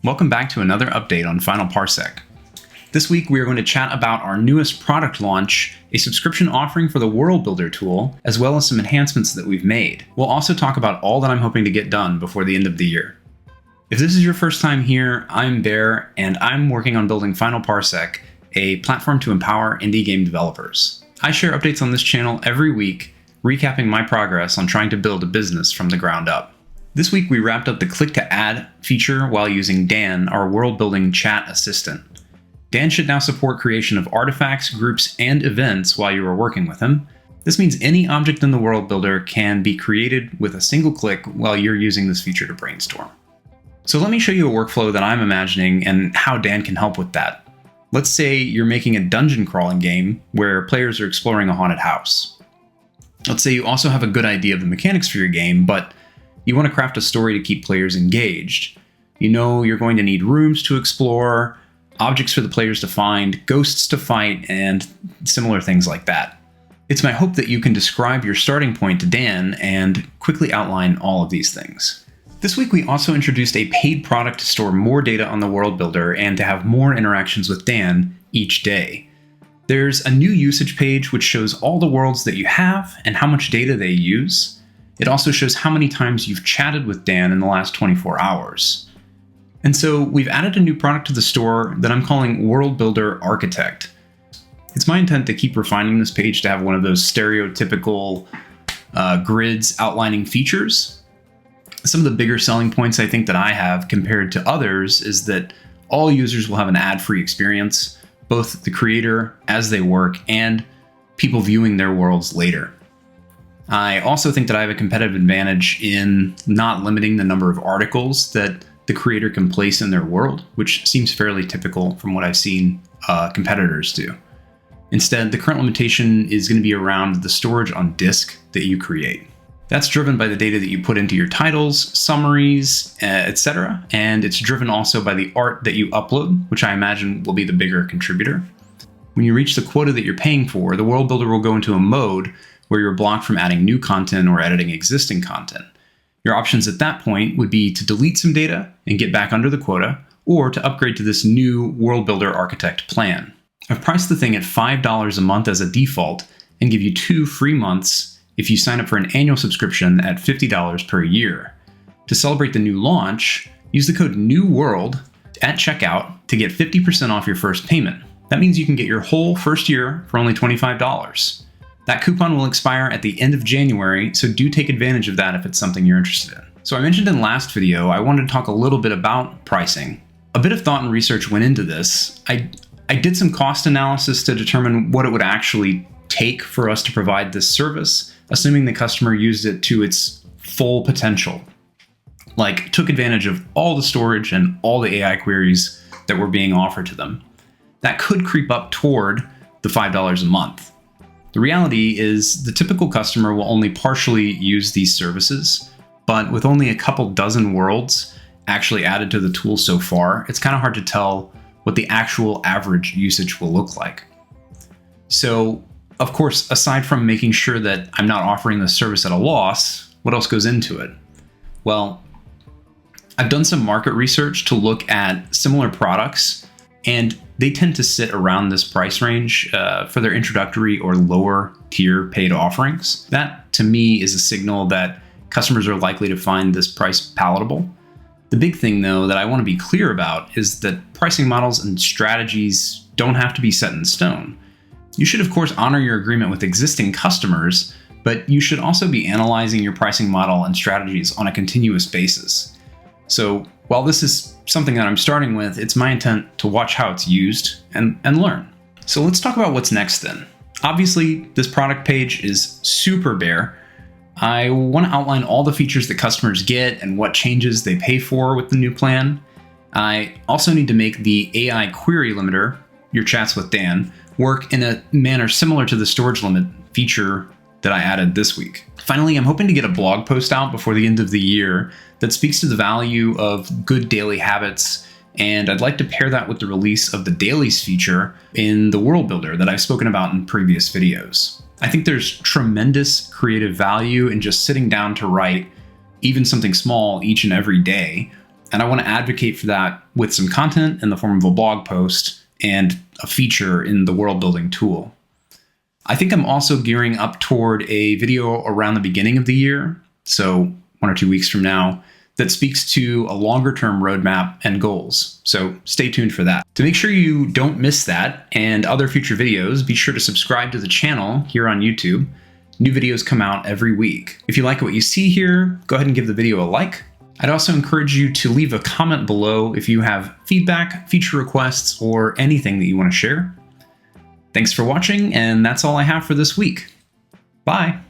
Welcome back to another update on Final Parsec. This week we are going to chat about our newest product launch, a subscription offering for the World Builder tool, as well as some enhancements that we've made. We'll also talk about all that I'm hoping to get done before the end of the year. If this is your first time here, I'm Bear, and I'm working on building Final Parsec, a platform to empower indie game developers. I share updates on this channel every week, recapping my progress on trying to build a business from the ground up. This week we wrapped up the Click to Add feature while using Dan, our world-building chat assistant. Dan should now support creation of artifacts, groups, and events while you are working with him. This means any object in the World Builder can be created with a single click while you're using this feature to brainstorm. So let me show you a workflow that I'm imagining and how Dan can help with that. Let's say you're making a dungeon crawling game where players are exploring a haunted house. Let's say you also have a good idea of the mechanics for your game, but you want to craft a story to keep players engaged. You know you're going to need rooms to explore, objects for the players to find, ghosts to fight, and similar things like that. It's my hope that you can describe your starting point to Dan and quickly outline all of these things. This week we also introduced a paid product to store more data on the World Builder and to have more interactions with Dan each day. There's a new usage page which shows all the worlds that you have and how much data they use. It also shows how many times you've chatted with Dan in the last 24 hours. And so we've added a new product to the store that I'm calling World Builder Architect. It's my intent to keep refining this page to have one of those stereotypical grids outlining features. Some of the bigger selling points I think that I have compared to others is that all users will have an ad-free experience, both the creator as they work and people viewing their worlds later. I also think that I have a competitive advantage in not limiting the number of articles that the creator can place in their world, which seems fairly typical from what I've seen competitors do. Instead, the current limitation is going to be around the storage on disk that you create. That's driven by the data that you put into your titles, summaries, etc. And it's driven also by the art that you upload, which I imagine will be the bigger contributor. When you reach the quota that you're paying for, the World Builder will go into a mode where you're blocked from adding new content or editing existing content. Your options at that point would be to delete some data and get back under the quota, or to upgrade to this new World Builder Architect plan. I've priced the thing at $5 a month as a default and give you 2 free months if you sign up for an annual subscription at $50 per year. To celebrate the new launch, use the code NEWWORLD at checkout to get 50% off your first payment. That means you can get your whole first year for only $25. That coupon will expire at the end of January, so do take advantage of that if it's something you're interested in. So I mentioned in last video, I wanted to talk a little bit about pricing. A bit of thought and research went into this. I did some cost analysis to determine what it would actually take for us to provide this service, assuming the customer used it to its full potential. Like, took advantage of all the storage and all the AI queries that were being offered to them. That could creep up toward the $5 a month. The reality is the typical customer will only partially use these services, but with only a couple dozen worlds actually added to the tool so far, it's kind of hard to tell what the actual average usage will look like. So, of course, aside from making sure that I'm not offering the service at a loss, what else goes into it? Well, I've done some market research to look at similar products, and they tend to sit around this price range for their introductory or lower tier paid offerings. That, to me, is a signal that customers are likely to find this price palatable. The big thing, though, that I want to be clear about is that pricing models and strategies don't have to be set in stone. You should, of course, honor your agreement with existing customers, but you should also be analyzing your pricing model and strategies on a continuous basis. So while this is something that I'm starting with, it's my intent to watch how it's used and learn. So let's talk about what's next then. Obviously, this product page is super bare. I want to outline all the features that customers get and what changes they pay for with the new plan. I also need to make the AI query limiter, your chats with Dan, work in a manner similar to the storage limit feature that I added this week. Finally, I'm hoping to get a blog post out before the end of the year that speaks to the value of good daily habits, and I'd like to pair that with the release of the dailies feature in the World Builder that I've spoken about in previous videos. I think there's tremendous creative value in just sitting down to write even something small each and every day, And I want to advocate for that with some content in the form of a blog post and a feature in the world building tool. I think I'm also gearing up toward a video around the beginning of the year, so 1 or 2 weeks from now, that speaks to a longer term roadmap and goals. So stay tuned for that. To make sure you don't miss that and other future videos, be sure to subscribe to the channel here on YouTube. New videos come out every week. If you like what you see here, go ahead and give the video a like. I'd also encourage you to leave a comment below if you have feedback, feature requests, or anything that you want to share. Thanks for watching, and that's all I have for this week. Bye!